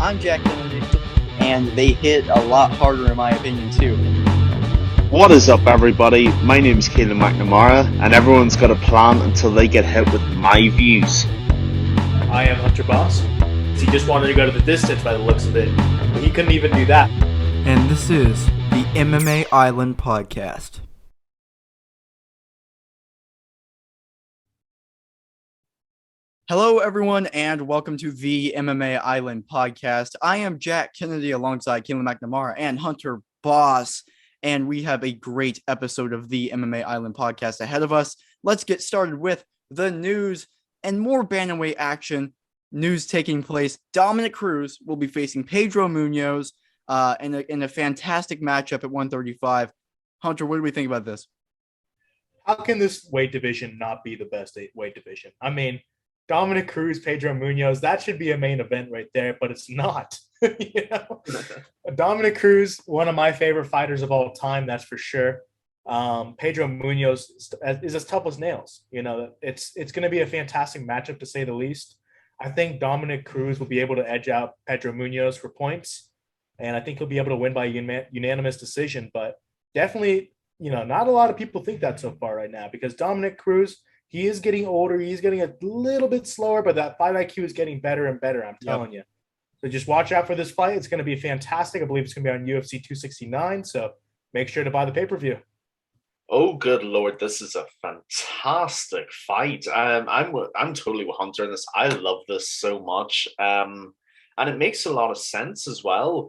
I'm Jack Kennedy, and they hit a lot harder in my opinion too. What is up, everybody? My name is Keelan McNamara, and everyone's got a plan until they get hit with my views. I am Hunter Boss. He just wanted to go to the distance by the looks of it, but he couldn't even do that. And this is the MMA Island Podcast. Hello, everyone, and welcome to the MMA Island Podcast. I am Jack Kennedy alongside Keelan McNamara and Hunter Boss, and we have a great episode of the MMA Island Podcast ahead of us. Let's get started with the news and more bantamweight action. News taking place. Dominic Cruz will be facing Pedro Munoz in a fantastic matchup at 135. Hunter, what do we think about this? How can this weight division not be the best weight division? I mean, Dominic Cruz, Pedro Munoz, that should be a main event right there, but it's not. Dominic Cruz, one of my favorite fighters of all time, that's for sure. Pedro Munoz is as tough as nails. It's going to be a fantastic matchup to say the least. I think Dominic Cruz will be able to edge out Pedro Munoz for points, and I think he'll be able to win by unanimous decision. But definitely, not a lot of people think that so far right now because Dominic Cruz, he is getting older. He's getting a little bit slower, but that fight IQ is getting better and better, I'm telling you. So just watch out for this fight. It's going to be fantastic. I believe it's going to be on UFC 269, so make sure to buy the pay-per-view. Oh, good Lord, this is a fantastic fight. I'm totally with Hunter in this. I love this so much. And it makes a lot of sense as well.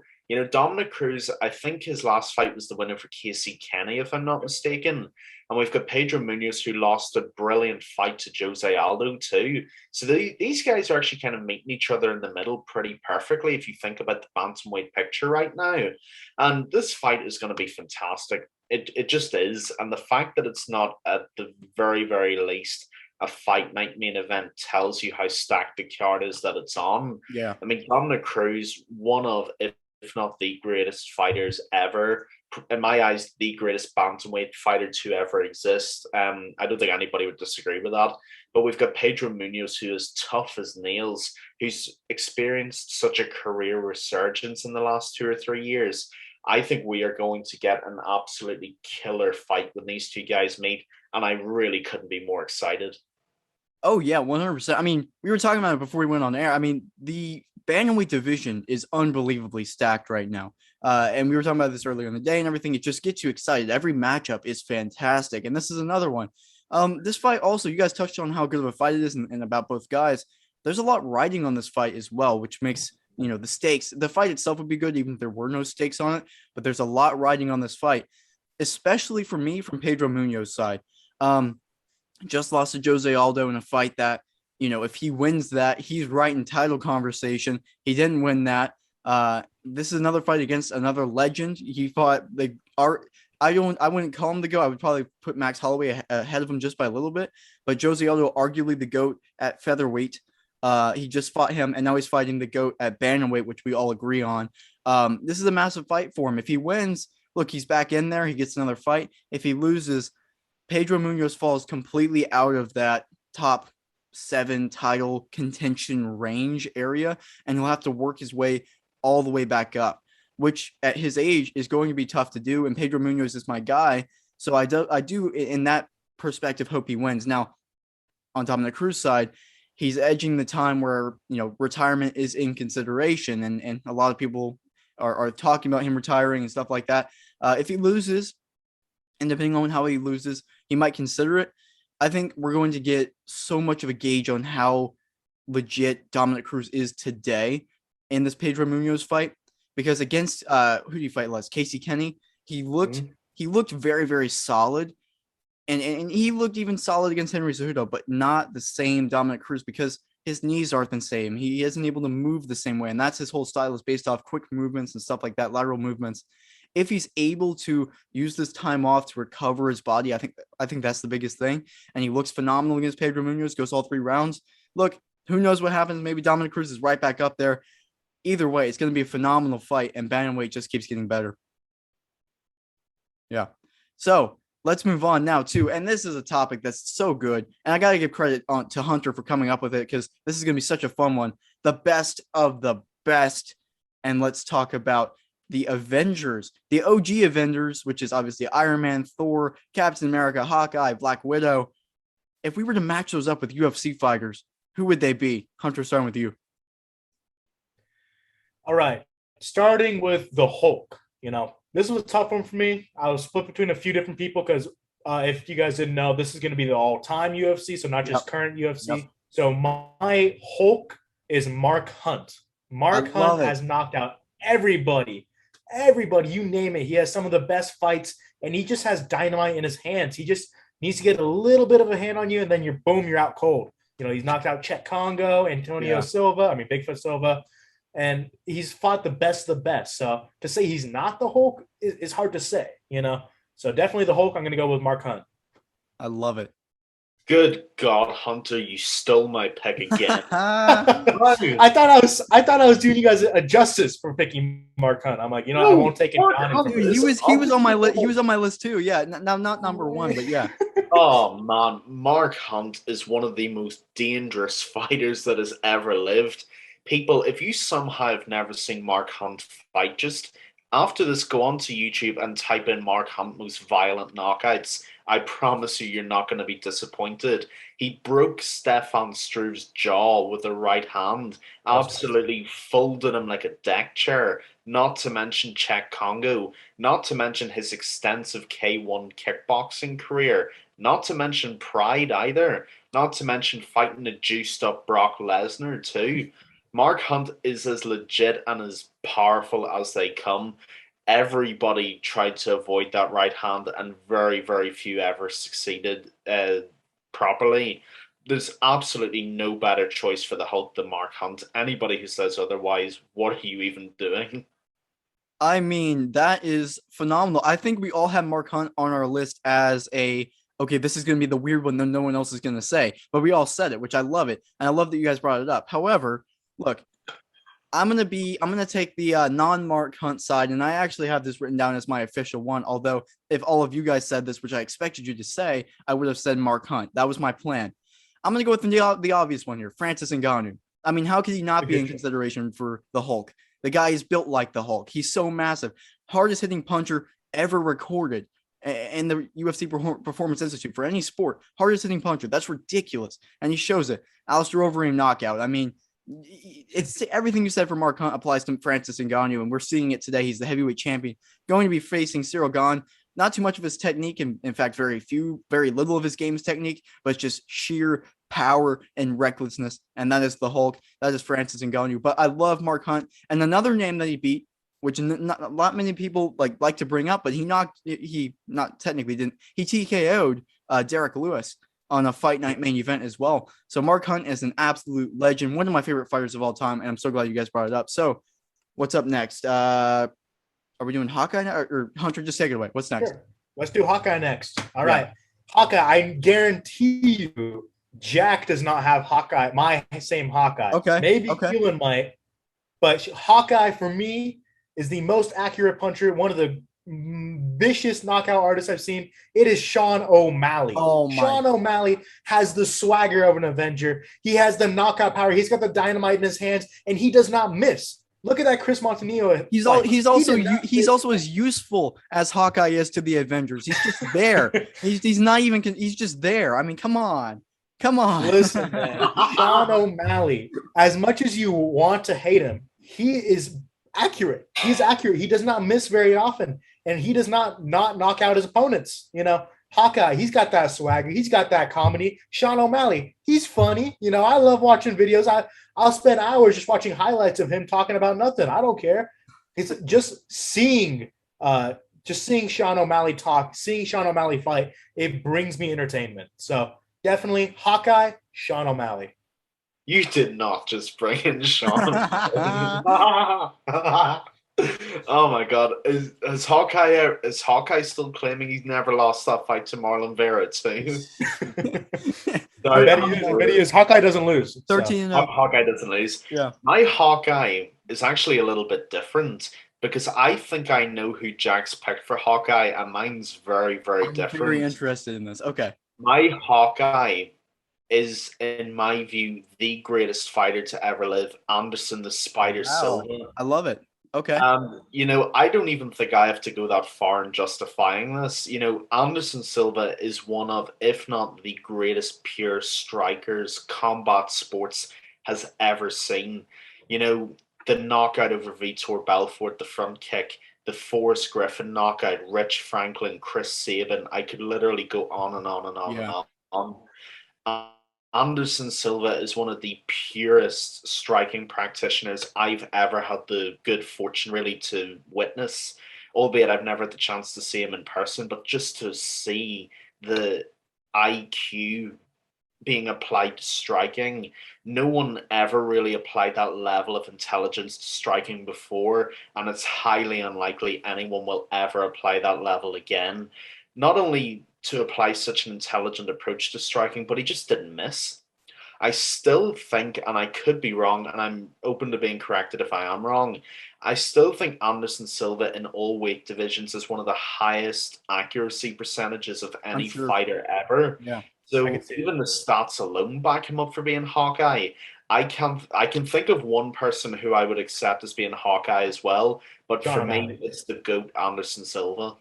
Dominic Cruz, I think his last fight was the winner for Casey Kenny, if I'm not mistaken. And we've got Pedro Munoz, who lost a brilliant fight to Jose Aldo, too. So these guys are actually kind of meeting each other in the middle pretty perfectly if you think about the bantamweight picture right now. And this fight is going to be fantastic. It just is. And the fact that it's not at the very, very least a fight night main event tells you how stacked the card is that it's on. Yeah. I mean, Dominic Cruz, one of, if not the greatest fighters ever, in my eyes, the greatest bantamweight fighter to ever exist. I don't think anybody would disagree with that. But we've got Pedro Munoz, who is tough as nails, who's experienced such a career resurgence in the last 2 or 3 years. I think we are going to get an absolutely killer fight when these two guys meet, and I really couldn't be more excited. Oh, yeah, 100%. I mean, we were talking about it before we went on air. I mean, the bantamweight division is unbelievably stacked right now. And we were talking about this earlier in the day and everything. It just gets you excited. Every matchup is fantastic. And this is another one. This fight also, you guys touched on how good of a fight it is and about both guys. There's a lot riding on this fight as well, which makes, the stakes. The fight itself would be good even if there were no stakes on it. But there's a lot riding on this fight, especially for me from Pedro Munoz's side. Just lost to Jose Aldo in a fight that, if he wins that, he's right in title conversation. He didn't win that. This is another fight against another legend. He fought I wouldn't call him the GOAT. I would probably put Max Holloway ahead of him just by a little bit. But Jose Aldo, arguably the GOAT at featherweight. He just fought him, and now he's fighting the GOAT at bantamweight, which we all agree on. This is a massive fight for him. If he wins, look, he's back in there. He gets another fight. If he loses, Pedro Munoz falls completely out of that top 7 title contention range area, and he'll have to work his way all the way back up, which at his age is going to be tough to do. And Pedro Munoz is my guy. So I do in that perspective, hope he wins. Now, on Dominic Cruz's side, he's edging the time where, retirement is in consideration. And a lot of people are talking about him retiring and stuff like that. If he loses, and depending on how he loses, he might consider it. I think we're going to get so much of a gauge on how legit Dominic Cruz is today in this Pedro Munoz fight, because against who did he fight last? Casey Kenny. He looked very, very solid, and he looked even solid against Henry Cejudo, but not the same Dominic Cruz because his knees aren't the same. He isn't able to move the same way, and that's his whole style is based off quick movements and stuff like that, lateral movements. If he's able to use this time off to recover his body, I think that's the biggest thing. And he looks phenomenal against Pedro Munoz, goes all 3 rounds. Look, who knows what happens? Maybe Dominic Cruz is right back up there. Either way, it's going to be a phenomenal fight, and bantamweight just keeps getting better. Yeah. So let's move on now too. And this is a topic that's so good. And I got to give credit to Hunter for coming up with it because this is going to be such a fun one. The best of the best and let's talk about the Avengers, the OG Avengers, which is obviously Iron Man, Thor, Captain America, Hawkeye, Black Widow. If we were to match those up with UFC fighters, who would they be? Hunter, starting with you. All right. Starting with the Hulk. This was a tough one for me. I was split between a few different people because if you guys didn't know, this is going to be the all-time UFC, so not just current UFC. Yep. So my Hulk is Mark Hunt. Mark Hunt has knocked out everybody. Everybody, you name it. He has some of the best fights, and he just has dynamite in his hands. He just needs to get a little bit of a hand on you, and then you're out cold. He's knocked out Chet Congo, Antonio Silva, Bigfoot Silva, and he's fought the best of the best. So to say he's not the Hulk is hard to say, So definitely the Hulk. I'm going to go with Mark Hunt. I love it. Good God, Hunter, you stole my pick again. I thought I was doing you guys a justice for picking Mark Hunt. I'm like, I won't take it down. He was on my list. He was on my list too. Yeah, now not number one, but yeah. Oh man, Mark Hunt is one of the most dangerous fighters that has ever lived. People, if you somehow have never seen Mark Hunt fight, just after this, go onto YouTube and type in Mark Hunt most violent knockouts. I promise you, you're not going to be disappointed. He broke Stefan Struve's jaw with a right hand, absolutely folded him like a deck chair, not to mention Czech Congo, not to mention his extensive K1 kickboxing career, not to mention Pride either, not to mention fighting a juiced up Brock Lesnar too. Mark Hunt is as legit and as powerful as they come. Everybody tried to avoid that right hand, and very, very few ever succeeded properly. There's absolutely no better choice for the Hulk than Mark Hunt. Anybody who says otherwise, what are you even doing? I mean, that is phenomenal. I think we all have Mark Hunt on our list as okay, this is going to be the weird one that no one else is going to say, but we all said it, which I love it. And I love that you guys brought it up. However, look, I'm gonna take the non-Mark Hunt side, and I actually have this written down as my official one. Although, if all of you guys said this, which I expected you to say, I would have said Mark Hunt. That was my plan. I'm gonna go with the obvious one here, Francis Ngannou. I mean, how could he not be in consideration for the Hulk? The guy is built like the Hulk. He's so massive, hardest hitting puncher ever recorded in the UFC Performance Institute for any sport. Hardest hitting puncher. That's ridiculous, and he shows it. Alistair Overeem knockout. I mean, it's everything you said for Mark Hunt applies to Francis Ngannou, and we're seeing it today. He's the heavyweight champion, going to be facing Cyril Gane. Not too much of his technique, and in fact, very little of his game's technique, but just sheer power and recklessness. And that is the Hulk. That is Francis Ngannou. But I love Mark Hunt. And another name that he beat, which not many people like to bring up, but he not technically didn't. He TKO'd Derek Lewis on a Fight Night main event as well. So Mark Hunt is an absolute legend, one of my favorite fighters of all time, and I'm so glad you guys brought it up. So what's up next? Are we doing Hawkeye now, or Hunter? Just take it away. What's next? Sure. Let's do Hawkeye next. All right. Hawkeye, I guarantee you Jack does not have Hawkeye, my same Hawkeye. Okay. Maybe Keelan might, but Hawkeye for me is the most accurate puncher, one of the vicious knockout artists I've seen. It is Sean O'Malley. Sean O'Malley has the swagger of an Avenger. He has the knockout power. He's got the dynamite in his hands, and he does not miss. Look at that Chris Montanillo. He's also as useful as Hawkeye is to the Avengers. He's just there. he's not even. He's just there. I mean, come on. Listen, man. Sean O'Malley. As much as you want to hate him, he is accurate. He's accurate. He does not miss very often, and he does not knock out his opponents. Hawkeye, he's got that swagger. He's got that comedy. Sean O'Malley, he's funny. I love watching videos. I'll spend hours just watching highlights of him talking about nothing. I don't care. It's just seeing Sean O'Malley talk, seeing Sean O'Malley fight. It brings me entertainment. So definitely Hawkeye, Sean O'Malley. You did not just bring in Sean. Oh my God! Is Hawkeye still claiming he's never lost that fight to Marlon Vera too? I bet he is. Hawkeye doesn't lose. 13-0. Hawkeye doesn't lose. Yeah. My Hawkeye is actually a little bit different because I think I know who Jack's picked for Hawkeye, and mine's very, very different. Very interested in this. Okay. My Hawkeye is, in my view, the greatest fighter to ever live, Anderson the Spider Silva. I love it. Okay. I don't even think I have to go that far in justifying this. Anderson Silva is one of, if not the greatest pure strikers combat sports has ever seen. The knockout over Vitor Belfort, the front kick, the Forrest Griffin knockout, Rich Franklin, Chris Sabin. I could literally go on and on and on and Yeah. on. Anderson Silva is one of the purest striking practitioners I've ever had the good fortune really to witness, albeit I've never had the chance to see him in person, but just to see the IQ being applied to striking. No one ever really applied that level of intelligence to striking before, and it's highly unlikely anyone will ever apply that level again. Not only to apply such an intelligent approach to striking, but he just didn't miss. I still think, and I could be wrong, and I'm open to being corrected if I am wrong. I still think Anderson Silva in all weight divisions is one of the highest accuracy percentages of I'm any sure. fighter ever. Yeah. So I can see even the stats alone back him up for being Hawkeye. I can think of one person who I would accept as being Hawkeye as well, but Sean for me, O'Malley. it's the GOAT Anderson Silva.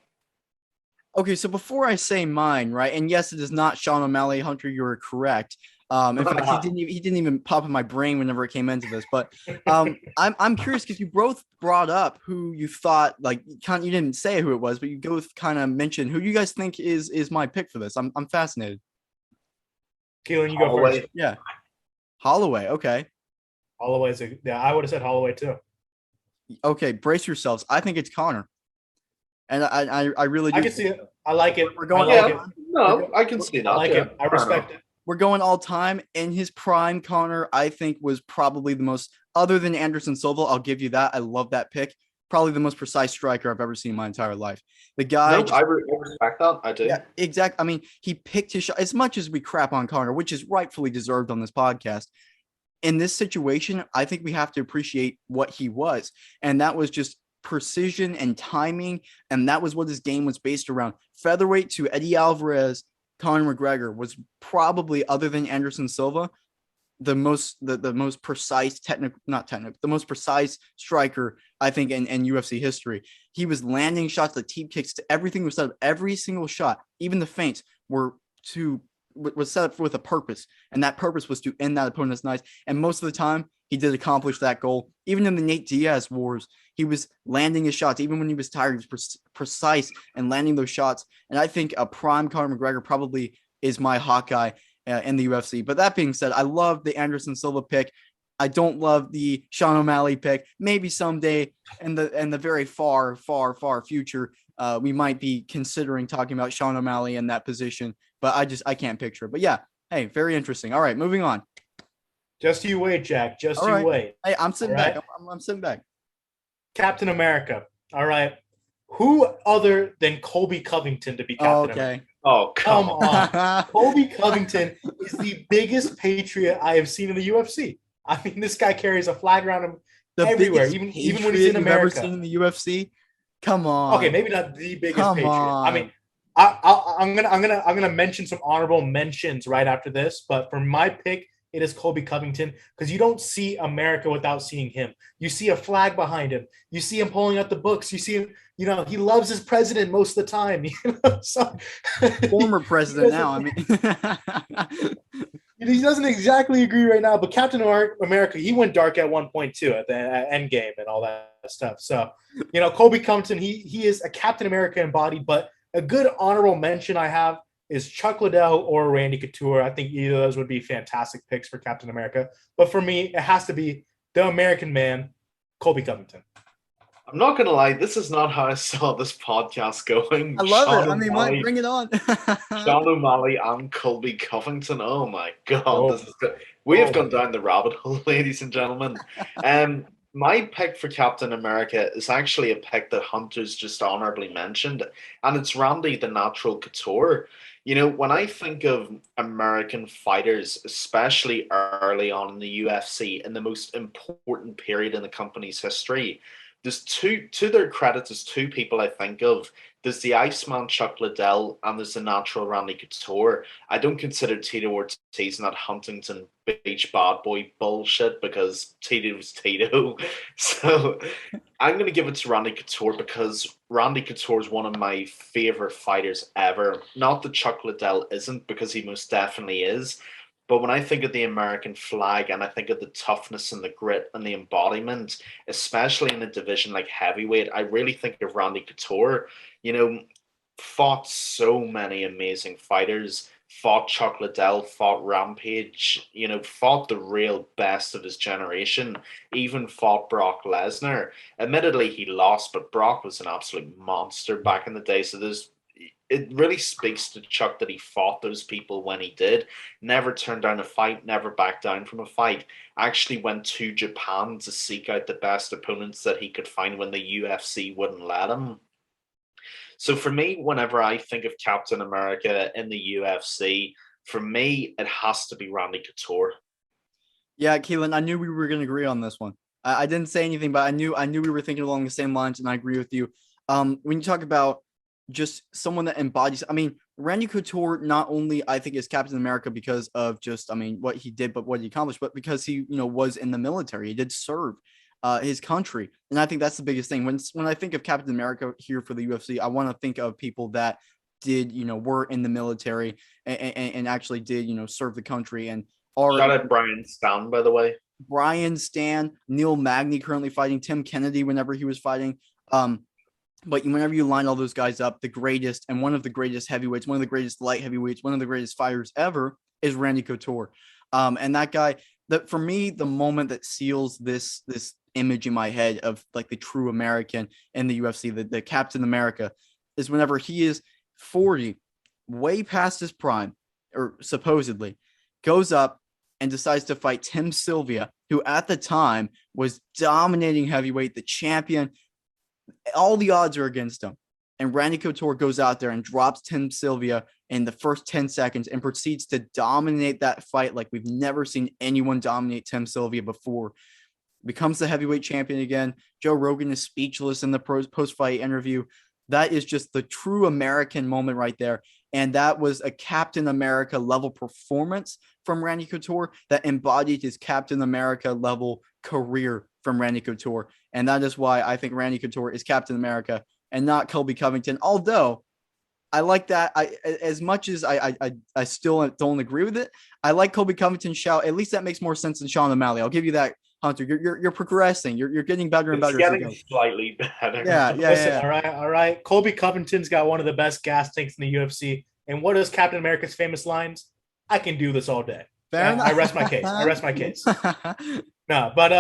Okay, so before I say mine, right, and yes, it is not Sean O'Malley. Hunter, you were correct. In fact, he didn't even pop in my brain whenever it came into this. But I'm curious because you both brought up who you thought like you didn't say who it was, but you both kind of mentioned who you guys think is my pick for this. I'm fascinated. Keelan, you go Holloway. first. Yeah, Holloway. Okay, I would have said Holloway too. okay, brace yourselves. I think it's Connor, and I really do. I can see it. I like it. We're going. I like Yeah, it. no, I can see that. I like yeah. it. I respect it. We're going all time. In his prime, Connor, I think, was probably the most, other than Anderson Silva, I'll give you that. I love that pick. Probably the most precise striker I've ever seen in my entire life. The guy. No, I respect that. I do. Yeah, exactly. I mean, he picked his shot. As much as we crap on Connor, which is rightfully deserved on this podcast, in this situation, I think we have to appreciate what he was. And that was just precision and timing. And that was what his game was based around. Featherweight to Eddie Alvarez, Conor McGregor was probably, other than Anderson Silva, the most precise the most precise striker I think in UFC history. He was landing shots, the teep kicks, everything was set up. Every single shot, even the feints, was set up with a purpose, and that purpose was to end that opponent's night. And most of the time, he did accomplish that goal. Even in the Nate Diaz wars, he was landing his shots. Even when he was tired, he was precise and landing those shots. And I think a prime Conor McGregor probably is my Hawkeye in the UFC. But that being said, I love the Anderson Silva pick. I don't love the Sean O'Malley pick. Maybe someday in the very far future, we might be considering talking about Sean O'Malley in that position. But I can't picture it. But yeah, hey, very interesting. All right, moving on. Just you wait, Jack. Just you wait. Hey, I'm sitting back. back. I'm sitting back. Captain America. All right. Who other than Colby Covington to be Captain America? Oh, come on. Colby Covington is the biggest patriot I have seen in the UFC. I mean, this guy carries a flag around him everywhere, even when he's in America. Ever seen in the UFC? Come on. Okay, maybe not the biggest patriot. I mean, I'm gonna mention some honorable mentions right after this, but for my pick, it is Colby Covington, because you don't see America without seeing him. You see a flag behind him. You see him pulling out the books. You see him, he loves his president most of the time. So, former president now. I mean, he doesn't exactly agree right now, but Captain America, he went dark at one point too, at the end game and all that stuff. So, Colby Covington, he is a Captain America embodied, but a good honorable mention I have is Chuck Liddell or Randy Couture. I think either of those would be fantastic picks for Captain America. But for me, it has to be the American man, Colby Covington. I'm not going to lie. This is not how I saw this podcast going. I love it. I mean, bring it on. Sean O'Malley and Colby Covington. Oh, my God. This is good. We have gone down the rabbit hole, ladies and gentlemen. My pick for Captain America is actually a pick that Hunter's just honorably mentioned, and it's Randy the Natural Couture. When I think of American fighters, especially early on in the UFC, in the most important period in the company's history, there's two, to their credit, there's two people I think of. There's the Iceman Chuck Liddell and there's the natural Randy Couture. I don't consider Tito Ortiz in that Huntington Beach bad boy bullshit because Tito's Tito. So I'm going to give it to Randy Couture because Randy Couture is one of my favorite fighters ever. Not that Chuck Liddell isn't, because he most definitely is. But when I think of the American flag and I think of the toughness and the grit and the embodiment, especially in a division like heavyweight, I really think of Randy Couture. You know, fought so many amazing fighters, fought Chuck Liddell, fought Rampage, fought the real best of his generation, even fought Brock Lesnar. Admittedly, he lost, but Brock was an absolute monster back in the day. So it really speaks to Chuck that he fought those people when he did. Never turned down a fight, never backed down from a fight. Actually went to Japan to seek out the best opponents that he could find when the UFC wouldn't let him. So for me, whenever I think of Captain America in the UFC, for me, it has to be Randy Couture. Yeah, Keelan, I knew we were going to agree on this one. I didn't say anything, but I knew we were thinking along the same lines, and I agree with you. When you talk about just someone that embodies, I mean, Randy Couture not only I think is Captain America because of just, I mean, what he did, but what he accomplished, but because he, was in the military. He did serve his country, and I think that's the biggest thing. When I think of Captain America here for the UFC, I want to think of people that did, were in the military and actually did, serve the country and are. Shout out Brian Stan, by the way. Brian Stan, Neil Magny currently fighting, Tim Kennedy whenever he was fighting. But whenever you line all those guys up, the greatest and one of the greatest heavyweights, one of the greatest light heavyweights, one of the greatest fighters ever is Randy Couture. And that guy, that for me, the moment that seals this image in my head of like the true American in the UFC, the Captain America, is whenever he is 40, way past his prime, or supposedly, goes up and decides to fight Tim Sylvia, who at the time was dominating heavyweight, the champion. All the odds are against him. And Randy Couture goes out there and drops Tim Sylvia in the first 10 seconds and proceeds to dominate that fight like we've never seen anyone dominate Tim Sylvia before. Becomes the heavyweight champion again. Joe Rogan is speechless in the post-fight interview. That is just the true American moment right there. And that was a Captain America level performance from Randy Couture that embodied his Captain America level career from Randy Couture. And that is why I think Randy Couture is Captain America and not Colby Covington. Although I like that. As much as I still don't agree with it, I like Colby Covington's shout. At least that makes more sense than Sean O'Malley. I'll give you that, Hunter. You're progressing. You're getting better and better. It's getting slightly better. Yeah. Listen, all right. Colby Covington's got one of the best gas tanks in the UFC. And what is Captain America's famous lines? I can do this all day. I rest my case. No, but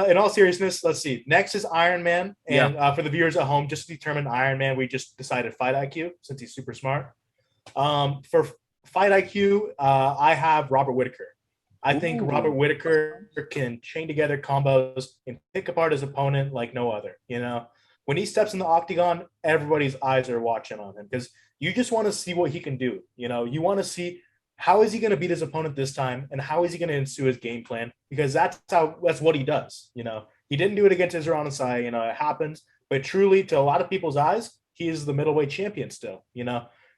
in all seriousness, let's see. Next is Iron Man. And for the viewers at home, just to determine Iron Man, we just decided fight IQ since he's super smart. For fight IQ, I have Robert Whitaker. I think Robert Whitaker can chain together combos and pick apart his opponent like no other. When he steps in the octagon, everybody's eyes are watching on him because you just want to see what he can do. You want to see how is he going to beat his opponent this time and how is he going to ensue his game plan, because that's what he does. He didn't do it against Israel Ansai. It happens, but truly to a lot of people's eyes, he is the middleweight champion still.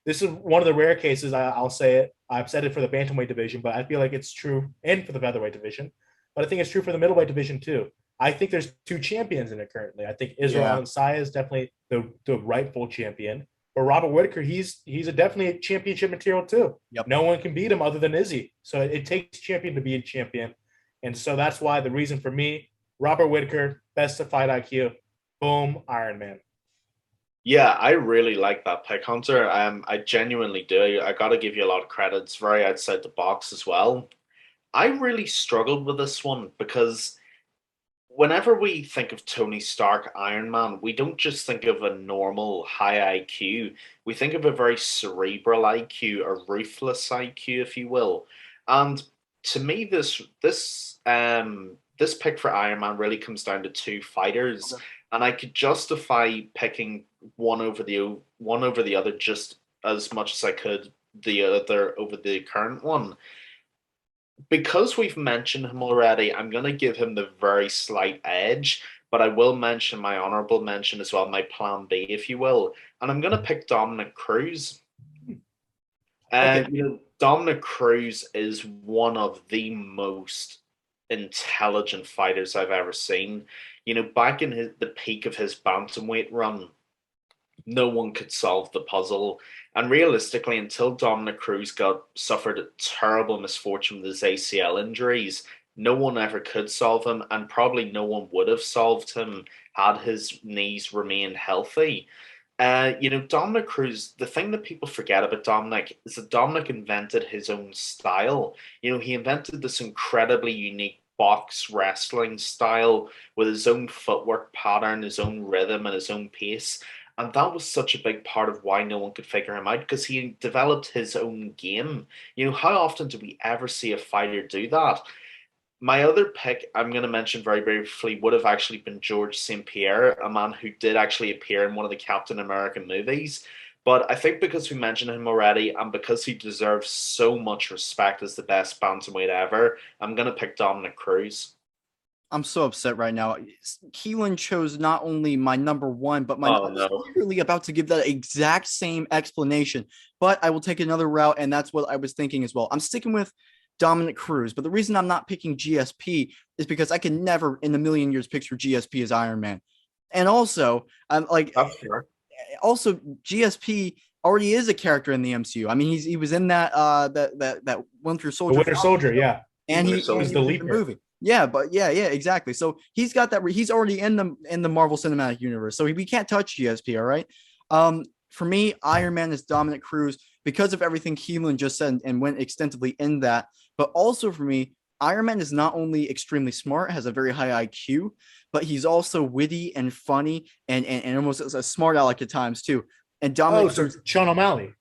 This is one of the rare cases. I'll say it. I've said it for the bantamweight division, but I feel like it's true and for the featherweight division. But I think it's true for the middleweight division too. I think there's two champions in it currently. I think Israel Ansai is definitely the rightful champion. But Robert Whitaker, he's definitely a championship material too. Yep. No one can beat him other than Izzy. So it takes champion to be a champion. And so that's why the reason for me, Robert Whitaker, best of fight IQ, boom, Iron Man. Yeah, I really like that pick, Hunter. I genuinely do. I got to give you a lot of credit. It's very outside the box as well. I really struggled with this one because whenever we think of Tony Stark, Iron Man, we don't just think of a normal high IQ. We think of a very cerebral IQ, a ruthless IQ, if you will. And to me, this pick for Iron Man really comes down to two fighters, and I could justify picking one over the other just as much as I could the other over the current one. Because we've mentioned him already, I'm going to give him the very slight edge but I will mention my honorable mention as well, my plan B, if you will. And I'm going to pick Dominic Cruz. Okay. Dominic Cruz is one of the most intelligent fighters I've ever seen. Back in the peak of his bantamweight run, no one could solve the puzzle. And realistically, until Dominic Cruz suffered a terrible misfortune with his ACL injuries, no one ever could solve him, and probably no one would have solved him had his knees remained healthy. Dominic Cruz, the thing that people forget about Dominic is that Dominic invented his own style. He invented this incredibly unique box wrestling style with his own footwork pattern, his own rhythm, and his own pace. And that was such a big part of why no one could figure him out because he developed his own game. How often do we ever see a fighter do that? My other pick, I'm going to mention very briefly, would have actually been George St. Pierre, a man who did actually appear in one of the Captain America movies. But I think because we mentioned him already and because he deserves so much respect as the best bantamweight ever, I'm going to pick Dominic Cruz. I'm so upset right now. Keelan chose not only my number one, but I was literally about to give that exact same explanation. But I will take another route, and that's what I was thinking as well. I'm sticking with Dominic Cruz, but the reason I'm not picking GSP is because I can never in a million years picture GSP as Iron Man. And also, I'm like, also GSP already is a character in the MCU. I mean, he was in that Winter Soldier. The Winter Soldier, yeah. And he was the leaper. Movie. Yeah, but yeah, exactly. So he's got that. He's already in the Marvel Cinematic Universe, so we can't touch GSP. All right. For me, Iron Man is Dominic Cruz because of everything Keelan just said and went extensively in that. But also for me, Iron Man is not only extremely smart, has a very high IQ, but he's also witty and funny and almost a smart aleck at times too. And Dominic Cruz, Sean O'Malley.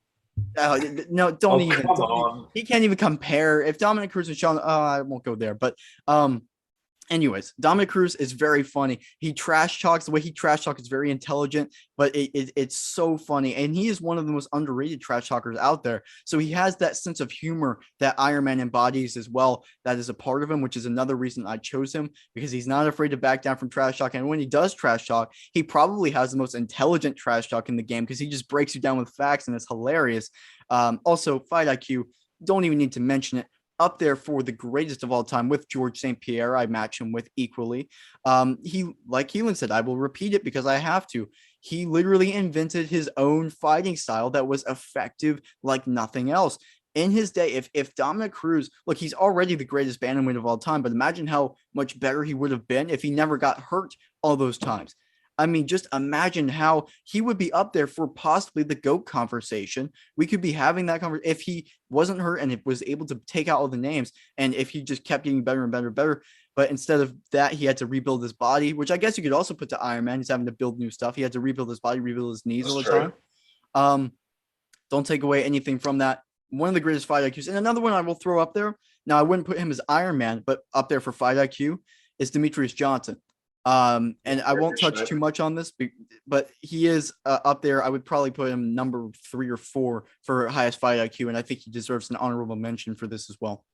No, don't even. Come on. He can't even compare. If Dominic Cruz and Sean, I won't go there. But anyways, Dominic Cruz is very funny. He trash talks. The way he trash talks is very intelligent, but it's so funny. And he is one of the most underrated trash talkers out there. So he has that sense of humor that Iron Man embodies as well. That is a part of him, which is another reason I chose him because he's not afraid to back down from trash talk. And when he does trash talk, he probably has the most intelligent trash talk in the game because he just breaks you down with facts and it's hilarious. Also, fight IQ, don't even need to mention it. Up there for the greatest of all time with George St. Pierre. I match him with equally. He, like Keelan said, I will repeat it because I have to. He literally invented his own fighting style that was effective like nothing else. In his day, if Dominic Cruz, look, he's already the greatest bantamweight of all time, but imagine how much better he would have been if he never got hurt all those times. I mean, just imagine how he would be up there for possibly the GOAT conversation. We could be having that conversation if he wasn't hurt and it was able to take out all the names and if he just kept getting better and better and better. But instead of that, he had to rebuild his body, which I guess you could also put to Iron Man. He's having to build new stuff. He had to rebuild his body, rebuild his knees all the time. Don't take away anything from that. One of the greatest fight IQs. And another one I will throw up there. Now, I wouldn't put him as Iron Man, but up there for fight IQ is Demetrius Johnson. And I won't touch too much on this, but he is up there. I would probably put him number 3 or 4 for highest fight IQ, and I think he deserves an honorable mention for this as well.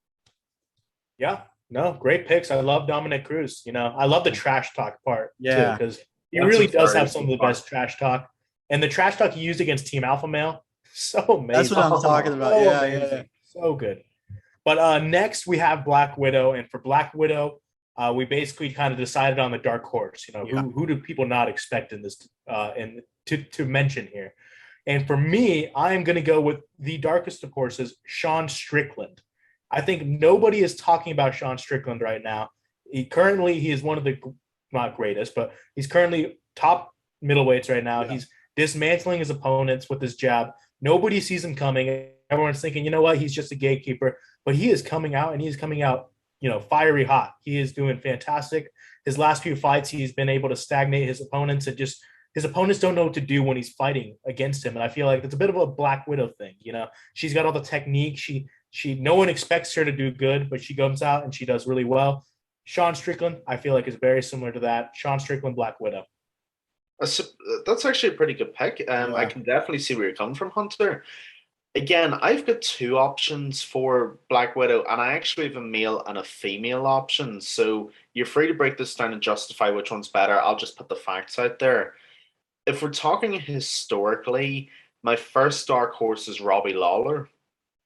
Yeah, no, great picks. I love Dominic Cruz. I love the trash talk part too, because he really does have some of the best trash talk, and the trash talk he used against Team Alpha Male, so amazing. That's what I'm talking about. Yeah, so good. But next we have Black Widow, and for Black Widow, we basically kind of decided on the dark horse. Who do people not expect in this to mention here? And for me, I am going to go with the darkest of horses, Sean Strickland. I think nobody is talking about Sean Strickland right now. He is one of the not greatest, but he's currently top middleweights right now. Yeah. He's dismantling his opponents with his jab. Nobody sees him coming. Everyone's thinking, you know what? He's just a gatekeeper, but he is coming out, and he's coming out fiery hot. He is doing fantastic. His last few fights, he's been able to stagnate his opponents, and just his opponents don't know what to do when he's fighting against him. And I feel like it's a bit of a Black Widow thing. She's got all the technique. No one expects her to do good, but she comes out and she does really well. Sean Strickland, I feel like, is very similar to that. Sean Strickland, Black Widow. That's actually a pretty good pick. I can definitely see where you're coming from, Hunter. Again, I've got two options for Black Widow, and I actually have a male and a female option. So you're free to break this down and justify which one's better. I'll just put the facts out there. If we're talking historically, my first dark horse is Robbie Lawler.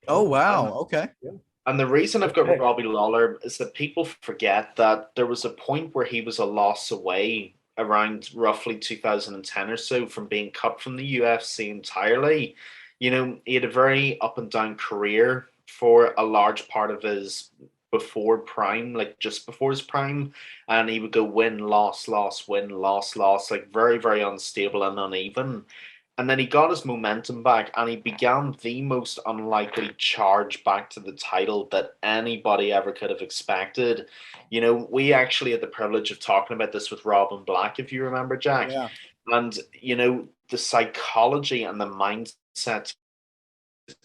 Oh wow, And okay. Yeah. and the reason I've Good got pick. Robbie Lawler is that people forget that there was a point where he was a loss away around roughly 2010 or so from being cut from the UFC entirely. He had a very up and down career for a large part of his before prime, like just before his prime, and he would go win, loss, loss, win, loss, loss, like very, very unstable and uneven. And then he got his momentum back and he began the most unlikely charge back to the title that anybody ever could have expected. We actually had the privilege of talking about this with Robin Black, if you remember, Jack. Yeah. And, the psychology and the mindset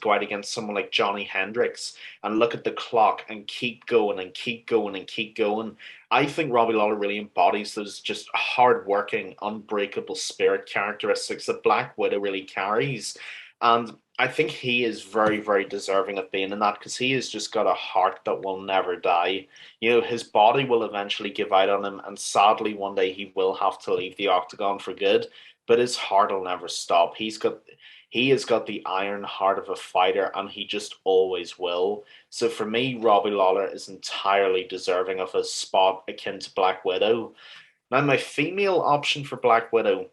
go out against someone like Johnny Hendricks and look at the clock and keep going and keep going and keep going. I think Robbie Lawler really embodies those just hardworking, unbreakable spirit characteristics that Black Widow really carries. And I think he is very, very deserving of being in that because he has just got a heart that will never die. His body will eventually give out on him, and sadly, one day he will have to leave the octagon for good. But his heart will never stop. He has got the iron heart of a fighter, and he just always will. So for me, Robbie Lawler is entirely deserving of a spot akin to Black Widow. Now, my female option for Black Widow,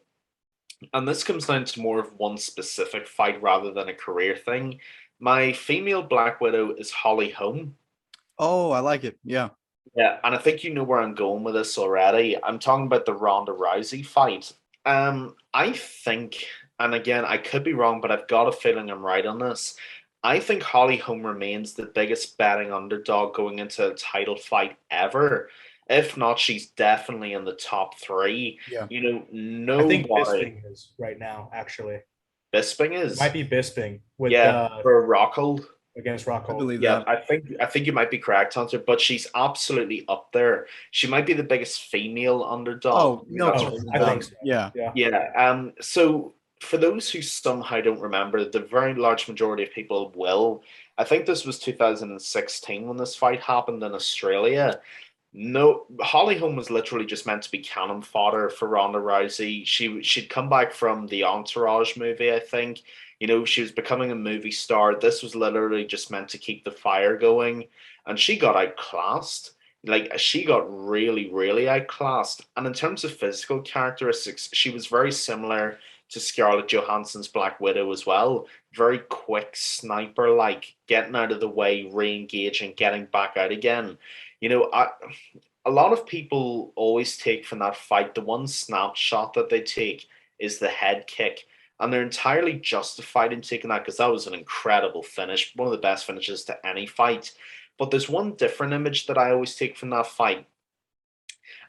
and this comes down to more of one specific fight rather than a career thing. My female Black Widow is Holly Holm. Oh, I like it. Yeah. Yeah, and I think you know where I'm going with this already. I'm talking about the Ronda Rousey fight. I think, and again, I could be wrong, but I've got a feeling I'm right on this. I think Holly Holm remains the biggest betting underdog going into a title fight ever. If not, she's definitely in the top three. Yeah. I think Nobody. Bisping is right now, actually. Bisping It might is. be Bisping with Yeah, for Rockhold. against I Rockhold. believe Yeah, that. I think you might be correct, Hunter, but she's absolutely up there. She might be the biggest female underdog. Oh, Maybe no that's Oh, what question I we've think about done. it. so. Yeah. Yeah. Yeah. So for those who somehow don't remember, the very large majority of people will. I think this was 2016 when this fight happened in Australia. No, Holly Holm was literally just meant to be cannon fodder for Ronda Rousey. She'd come back from the Entourage movie, I think. She was becoming a movie star. This was literally just meant to keep the fire going, and she got outclassed. Like she got really, really outclassed. And in terms of physical characteristics, she was very similar to Scarlett Johansson's Black Widow as well. Very quick, sniper-like, getting out of the way, re-engaging, getting back out again. A lot of people always take from that fight the one snapshot that they take is the head kick. And they're entirely justified in taking that because that was an incredible finish, one of the best finishes to any fight. But there's one different image that I always take from that fight,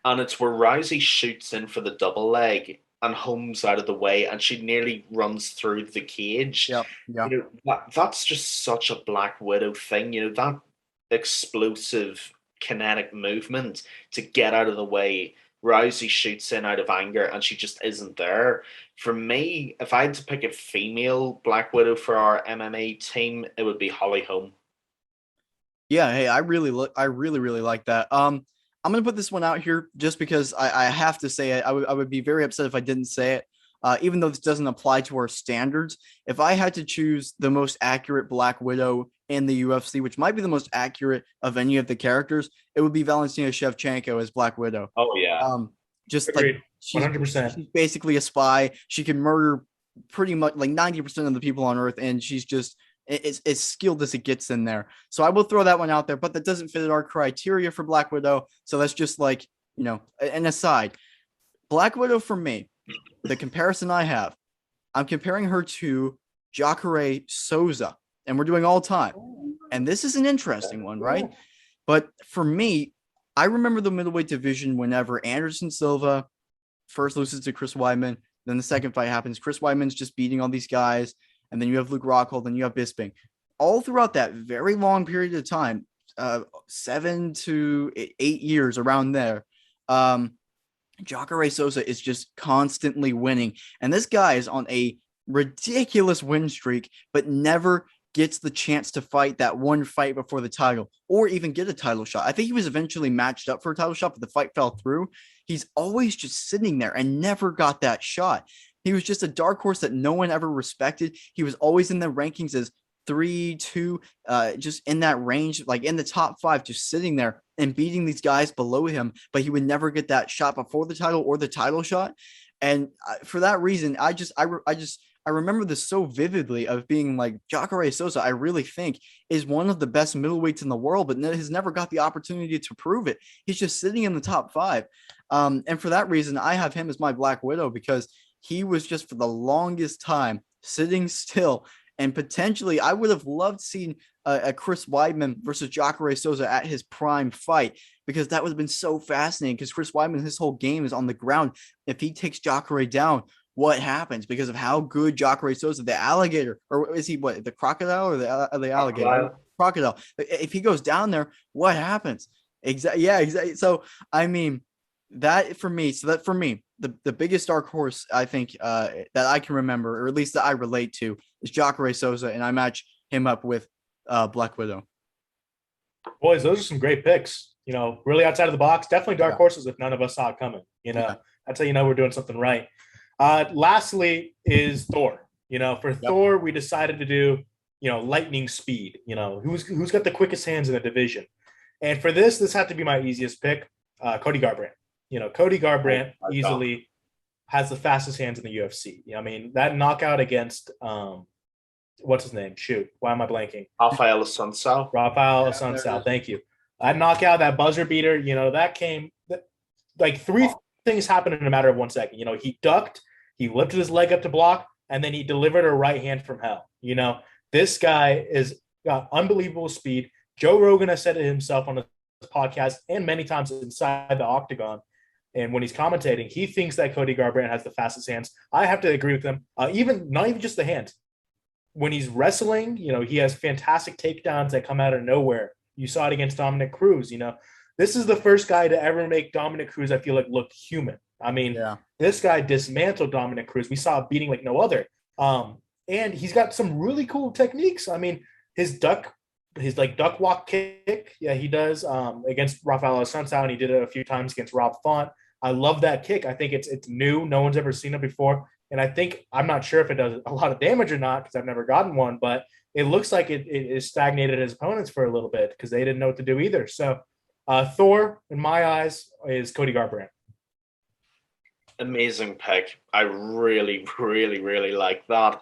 and it's where Rousey shoots in for the double leg and Holmes out of the way, and she nearly runs through the cage. Yeah. Yeah. That's just such a Black Widow thing. That explosive kinetic movement to get out of the way. Rousey shoots in out of anger, and she just isn't there. For me, if I had to pick a female Black Widow for our MMA team, it would be Holly Holm. Yeah, hey, I really, really like that. I'm gonna put this one out here just because I have to say it. I would be very upset if I didn't say it. Even though this doesn't apply to our standards, if I had to choose the most accurate Black Widow in the UFC, which might be the most accurate of any of the characters, it would be Valentina Shevchenko as Black Widow. Oh yeah, Just like Agreed. she's 100%. she's basically a spy. She can murder pretty much like 90% of the people on Earth, and she's just as skilled as it gets in there. So I will throw that one out there, but that doesn't fit our criteria for Black Widow. So that's just like, an aside. Black Widow for me, the comparison I have, I'm comparing her to Jacare Souza, and we're doing all time. And this is an interesting one, right? But for me, I remember the middleweight division whenever Anderson Silva first loses to Chris Weidman. Then the second fight happens. Chris Weidman's just beating all these guys. And then you have Luke Rockhold, and you have Bisping. All throughout that very long period of time, 7 to 8 years around there, Jacare Souza is just constantly winning. And this guy is on a ridiculous win streak, but never gets the chance to fight that one fight before the title or even get a title shot. I think he was eventually matched up for a title shot, but the fight fell through. He's always just sitting there and never got that shot. He was just a dark horse that no one ever respected. He was always in the rankings as 3, 2, just in that range, like in the top 5, just sitting there and beating these guys below him. But he would never get that shot before the title or the title shot. And for that reason, I remember this so vividly of being like Jacare Souza, I really think is one of the best middleweights in the world, but has never got the opportunity to prove it. He's just sitting in the top 5. And for that reason, I have him as my Black Widow because he was just for the longest time sitting still. And potentially, I would have loved seeing a Chris Weidman versus Jacare Souza at his prime fight because that would have been so fascinating because Chris Weidman, his whole game is on the ground. If he takes Jacare down, what happens because of how good Jacare Souza, the alligator, or is he what, the crocodile or the alligator? Crocodile. If he goes down there, what happens? Exactly. Yeah, exactly. So, I mean, that for me, the biggest dark horse I think that I can remember, or at least that I relate to, is Jacare Souza, and I match him up with Black Widow. Boys, those are some great picks. Really outside of the box. Definitely dark horses if none of us saw it coming. That's how you know we're doing something right. Lastly is Thor. For Thor, we decided to do, lightning speed. Who's got the quickest hands in the division. And for this had to be my easiest pick, Cody Garbrandt. Cody Garbrandt easily has the fastest hands in the UFC. I mean, that knockout against what's his name? Shoot, why am I blanking? Rafael Assunção. Thank you. That knockout, that buzzer beater, that came like 3 things happened in a matter of 1 second. He ducked, he lifted his leg up to block, and then he delivered a right hand from hell. This guy is got unbelievable speed. Joe Rogan has said it himself on his podcast and many times inside the octagon. And when he's commentating, he thinks that Cody Garbrandt has the fastest hands. I have to agree with him. Not even just the hands. When he's wrestling, he has fantastic takedowns that come out of nowhere. You saw it against Dominic Cruz. This is the first guy to ever make Dominic Cruz, I feel like, look human. I mean, This guy dismantled Dominic Cruz. We saw it beating like no other. And he's got some really cool techniques. I mean, his duck walk kick. Yeah, he does against Rafael Assunção, and he did it a few times against Rob Font. I love that kick. I think it's new. No one's ever seen it before. And I'm not sure if it does a lot of damage or not because I've never gotten one, but it looks like it is stagnated his opponents for a little bit because they didn't know what to do either. So Thor, in my eyes, is Cody Garbrandt. Amazing pick. I really, really, really like that.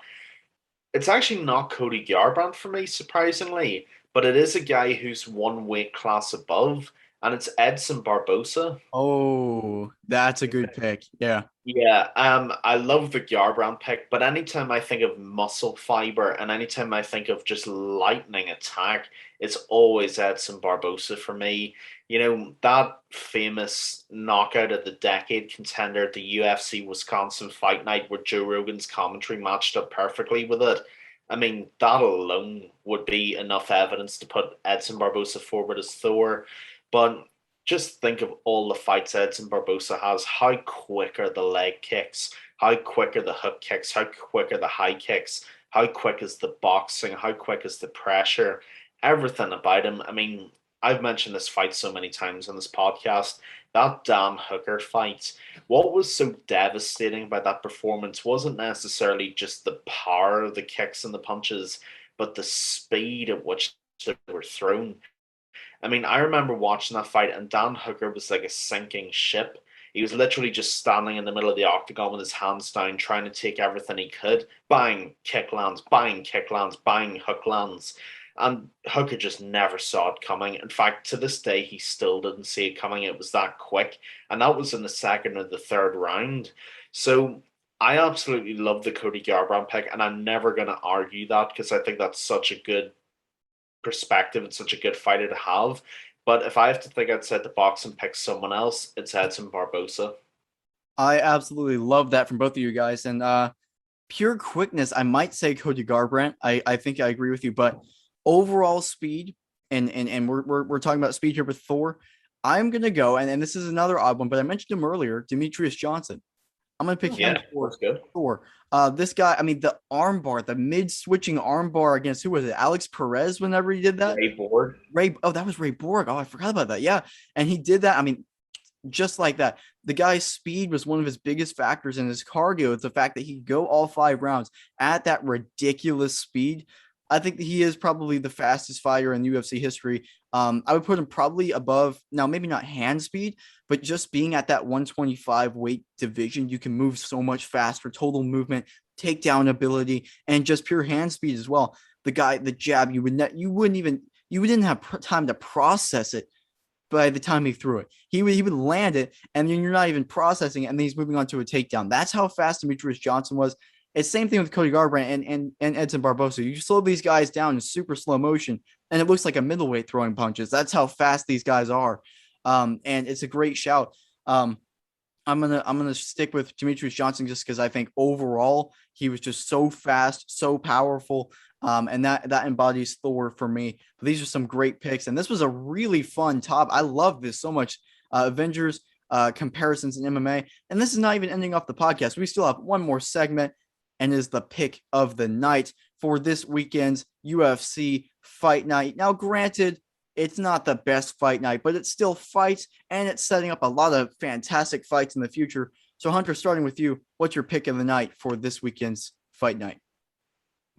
It's actually not Cody Garbrandt for me, surprisingly, but it is a guy who's 1 weight class above, and it's Edson Barbosa. Oh, that's a good pick. Yeah. Yeah, I love the Garbrandt pick, but anytime I think of muscle fiber and anytime I think of just lightning attack, it's always Edson Barbosa for me. That famous knockout of the decade contender at the UFC Wisconsin Fight Night where Joe Rogan's commentary matched up perfectly with it. I mean, that alone would be enough evidence to put Edson Barbosa forward as Thor. But just think of all the fights Edson Barbosa has. How quick are the leg kicks? How quick are the hook kicks? How quick are the high kicks? How quick is the boxing? How quick is the pressure? Everything about him. I mean, I've mentioned this fight so many times on this podcast. That Dan Hooker fight. What was so devastating about that performance wasn't necessarily just the power of the kicks and the punches, but the speed at which they were thrown. I mean, I remember watching that fight, and Dan Hooker was like a sinking ship. He was literally just standing in the middle of the octagon with his hands down, trying to take everything he could. Bang, kick lands, bang, kick lands, bang, hook lands. And Hooker just never saw it coming. In fact, to this day, he still didn't see it coming. It was that quick. And that was in the 2nd or the 3rd round. So I absolutely love the Cody Garbrandt pick, and I'm never going to argue that because I think that's such a good perspective and such a good fighter to have. But if I have to think outside the box and pick someone else, it's Edson Barbosa. I absolutely love that from both of you guys. And pure quickness, I might say Cody Garbrandt. I think I agree with you, but overall speed, and we're talking about speed here with Thor. I'm gonna go, and this is another odd one, but I mentioned him earlier, Demetrius Johnson. I'm gonna pick him Yeah, for that's good. Thor. This guy, I mean, the armbar, the mid-switching armbar against who was it? Alex Perez. Whenever he did that, Ray Borg. Ray. Oh, that was Ray Borg. Oh, I forgot about that. Yeah, and he did that. I mean, just like that. The guy's speed was one of his biggest factors in his cardio. It's the fact that he could go all 5 rounds at that ridiculous speed. I think that he is probably the fastest fighter in UFC history. I would put him probably above, now maybe not hand speed, but just being at that 125 weight division, you can move so much faster, total movement, takedown ability, and just pure hand speed as well. The guy, the jab, you wouldn't have time to process it by the time he threw it. He would land it, and then you're not even processing it, and then he's moving on to a takedown. That's how fast Demetrius Johnson was. It's same thing with Cody Garbrandt and Edson Barbosa. You slow these guys down in super slow motion, and it looks like a middleweight throwing punches. That's how fast these guys are. And it's a great shout. I'm gonna stick with Demetrius Johnson just because I think overall he was just so fast, so powerful, and that embodies Thor for me. But these are some great picks, and this was a really fun top. I love this so much. Avengers comparisons in MMA, and this is not even ending off the podcast. We still have one more segment, and is the pick of the night for this weekend's UFC fight night. Now, granted, it's not the best fight night, but it's still fights, and it's setting up a lot of fantastic fights in the future. So, Hunter, starting with you, what's your pick of the night for this weekend's fight night?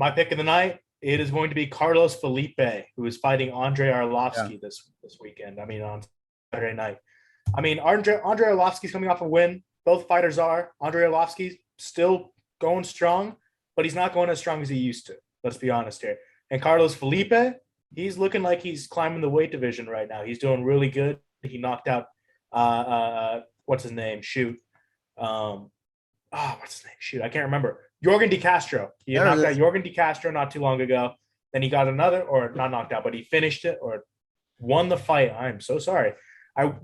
My pick of the night, it is going to be Carlos Felipe, who is fighting Andre Arlovsky this weekend. I mean, on Saturday night. I mean, Andre Arlovsky's coming off a win. Both fighters are. Andre Arlovsky's still going strong, but he's not going as strong as he used to. Let's be honest here. And Carlos Felipe, he's looking like he's climbing the weight division right now. He's doing really good. He knocked out what's his name? What's his name? Shoot, I can't remember. Yorgan De Castro. He knocked out Yorgan De Castro not too long ago. Then he got another, or not knocked out, but he finished it or won the fight. I'm so sorry.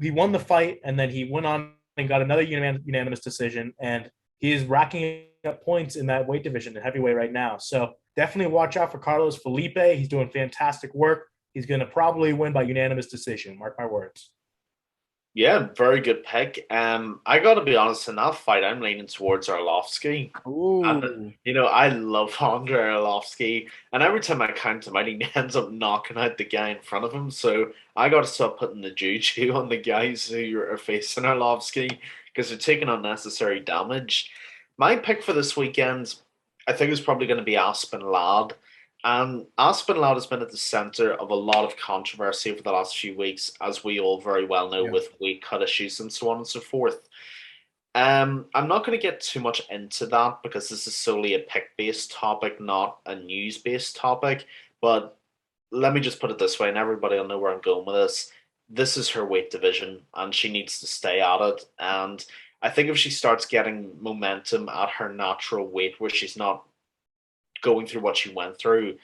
He won the fight, and then he went on and got another unanimous decision, and he is racking up points in that weight division in heavyweight right now. So definitely watch out for Carlos Felipe. He's doing fantastic work. He's going to probably win by unanimous decision. Mark my words. Yeah, very good pick. I got to be honest, in that fight, I'm leaning towards Arlovsky. And, I love Andre Arlovsky, and every time I count him out, he ends up knocking out the guy in front of him. So I got to stop putting the juju on the guys who are facing Arlovsky because they're taking unnecessary damage. My pick for this weekend, I think, is probably going to be Aspen Ladd. And Aspen Ladd has been at the center of a lot of controversy over the last few weeks, as we all very well know, with weight cut issues and so on and so forth. I'm not going to get too much into that because this is solely a pick-based topic, not a news-based topic. But let me just put it this way, and everybody will know where I'm going with this. This is her weight division, and she needs to stay at it. And I think if she starts getting momentum at her natural weight, where she's not going through what she went through,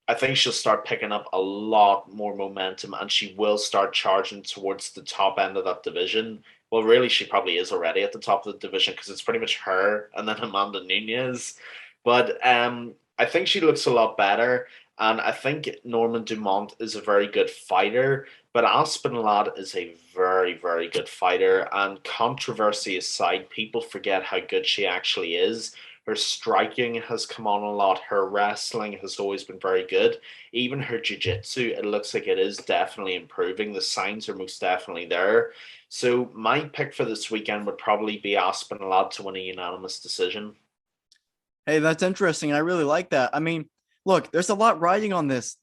I think she'll start picking up a lot more momentum, and she will start charging towards the top end of that division. Well, really, she probably is already at the top of the division because it's pretty much her and then Amanda Nunes. But I think she looks a lot better, and I think Norman Dumont is a very good fighter, but Aspen Ladd is a very, very good fighter, and controversy aside, people forget how good she actually is. Her striking has come on a lot. Her wrestling has always been very good. Even her jiu-jitsu, it looks like it is definitely improving. The signs are most definitely there. So my pick for this weekend would probably be Aspen Ladd to win a unanimous decision. Hey, that's interesting, and I really like that. I mean, look, there's a lot riding on this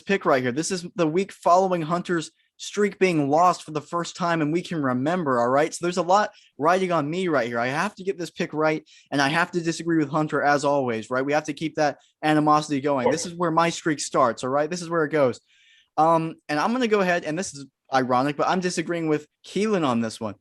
pick right here. This is the week following Hunter's streak being lost for the first time and we can remember. All right, so there's a lot riding on me right here. I have to get this pick right, and I have to disagree with Hunter as always. Right, we have to keep that animosity going. This is where my streak starts. All right, this is where it goes. And I'm gonna go ahead, and this is ironic, but I'm disagreeing with Keelan on this one.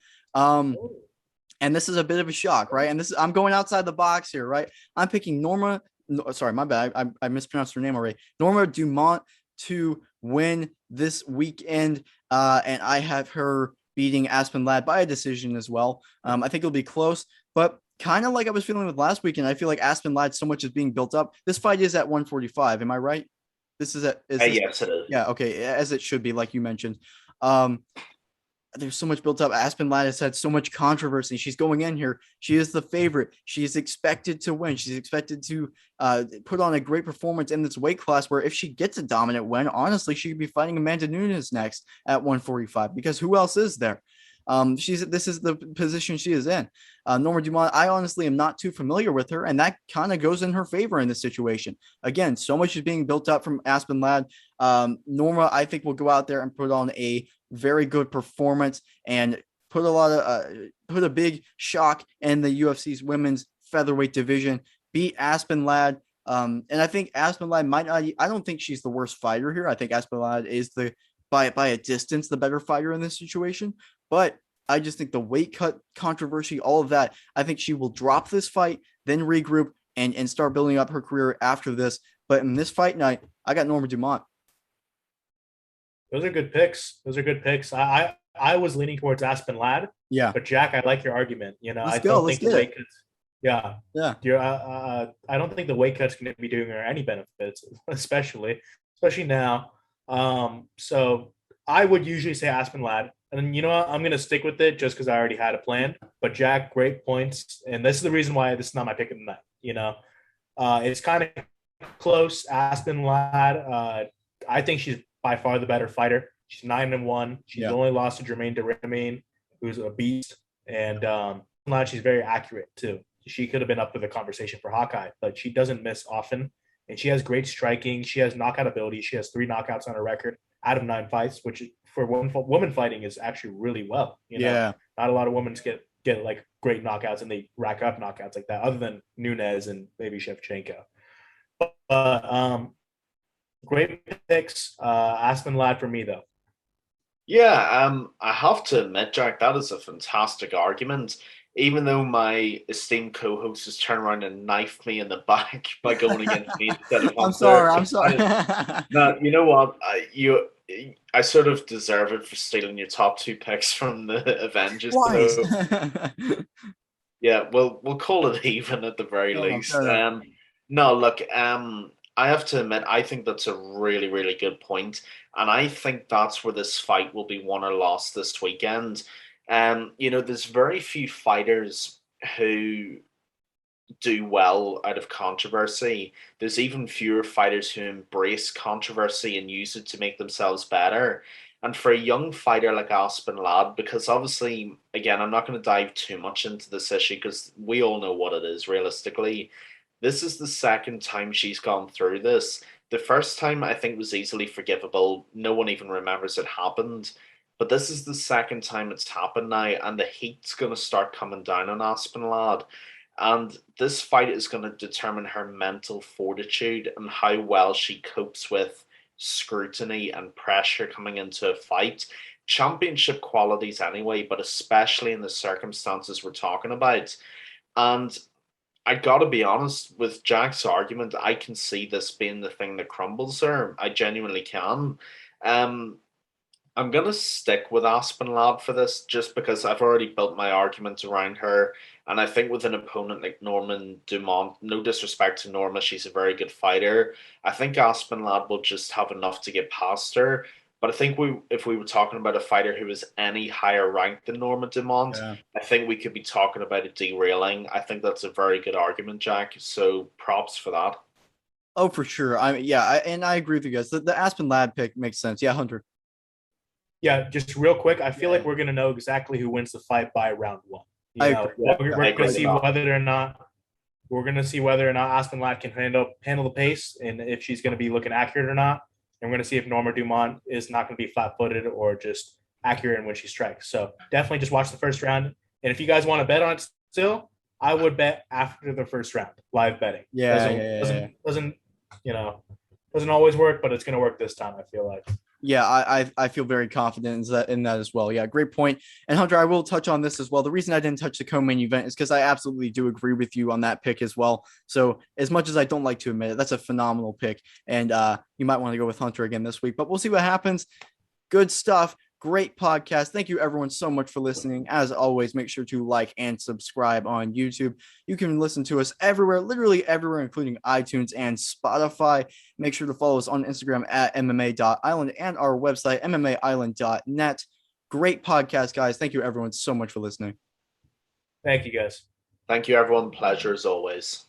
And this is a bit of a shock, right? And I'm going outside the box here, right? I'm picking Norma. No, sorry, my bad. I mispronounced her name already. Norma Dumont to win this weekend, and I have her beating Aspen Ladd by a decision as well. I think it'll be close, but kind of like I was feeling with last weekend, I feel like Aspen Ladd so much is being built up. This fight is at 145. Am I right? This is at yes, it is. Yeah, okay, as it should be, like you mentioned. there's so much built up. Aspen Ladd has had so much controversy. She's going in here. She is the favorite. She is expected to win. She's expected to put on a great performance in this weight class where if she gets a dominant win, honestly, she could be fighting Amanda Nunes next at 145 because who else is there? This is the position she is in. Norma Dumont, I honestly am not too familiar with her, and that kind of goes in her favor in this situation. Again, so much is being built up from Aspen Ladd. Norma, I think, will go out there and put on a very good performance and put a big shock in the UFC's women's featherweight division. Beat Aspen Ladd. And I think Aspen Ladd might not. I don't think she's the worst fighter here. I think Aspen Ladd is by a distance the better fighter in this situation. But I just think the weight cut controversy, all of that, I think she will drop this fight, then regroup and start building up her career after this. But in this fight night, I got Norma Dumont. Those are good picks. I was leaning towards Aspen Ladd. Yeah. But Jack, I like your argument. Let's go. Don't think the weight cuts. Yeah. Yeah. I don't think the weight cut's going to be doing her any benefits, especially now. So I would usually say Aspen Ladd. And you know what? I'm going to stick with it just because I already had a plan. But Jack, great points. And this is the reason why this is not my pick of the night. It's kind of close. Aspen Ladd, I think she's by far the better fighter. She's 9-1. She's only lost to Jermaine Duramain, who's a beast. And Ladd, she's very accurate too. She could have been up with a conversation for Hawkeye, but she doesn't miss often. And she has great striking. She has knockout ability. She has 3 knockouts on her record out of 9 fights, which for woman fighting is actually really well. Not a lot of women get like great knockouts and they rack up knockouts like that, other than Nunes and maybe Shevchenko. Great picks. Aspen Ladd for me though. Yeah, I have to admit, Jack, that is a fantastic argument. Even though my esteemed co-host has turned around and knifed me in the back by going against me instead of Hunter. I'm sorry. Now, you know what? I sort of deserve it for stealing your top 2 picks from the Avengers. Yeah, we'll call it even at the very least. No, look, I have to admit, I think that's a really, really good point. And I think that's where this fight will be won or lost this weekend. There's very few fighters who do well out of controversy. There's even fewer fighters who embrace controversy and use it to make themselves better. And for a young fighter like Aspen Ladd, because obviously, again, I'm not going to dive too much into this issue because we all know what it is realistically. This is the second time she's gone through this. The first time I think was easily forgivable. No one even remembers it happened. But this is the second time it's happened now, and the heat's going to start coming down on Aspen Ladd. And this fight is going to determine her mental fortitude and how well she copes with scrutiny and pressure coming into a fight. Championship qualities anyway, but especially in the circumstances we're talking about. And I gotta be honest, with Jack's argument, I can see this being the thing that crumbles her. I genuinely can. I'm going to stick with Aspen Ladd for this just because I've already built my arguments around her. And I think with an opponent like Norma Dumont, no disrespect to Norma, she's a very good fighter. I think Aspen Ladd will just have enough to get past her. But I think if we were talking about a fighter who was any higher ranked than Norma Dumont, I think we could be talking about it derailing. I think that's a very good argument, Jack. So props for that. Oh, for sure. And I agree with you guys. The Aspen Ladd pick makes sense. Yeah, Hunter. Yeah, just real quick, I feel like we're going to know exactly who wins the fight by round 1. We're going to see whether or not Aspen Ladd can handle the pace and if she's going to be looking accurate or not. And we're going to see if Norma Dumont is not going to be flat-footed or just accurate in when she strikes. So definitely just watch the first round. And if you guys want to bet on it still, I would bet after the first round, live betting. Doesn't always work, but it's going to work this time, I feel like. Yeah, I feel very confident in that as well. Yeah, great point. And Hunter, I will touch on this as well. The reason I didn't touch the co-main event is because I absolutely do agree with you on that pick as well. So as much as I don't like to admit it, that's a phenomenal pick. And you might want to go with Hunter again this week, but we'll see what happens. Good stuff. Great podcast. Thank you everyone so much for listening. As always, make sure to like and subscribe on YouTube. You can listen to us everywhere, literally everywhere, including iTunes and Spotify. Make sure to follow us on Instagram at MMA.island and our website, MMAisland.net. Great podcast, guys. Thank you, everyone, so much for listening. Thank you, guys. Thank you, everyone. Pleasure as always.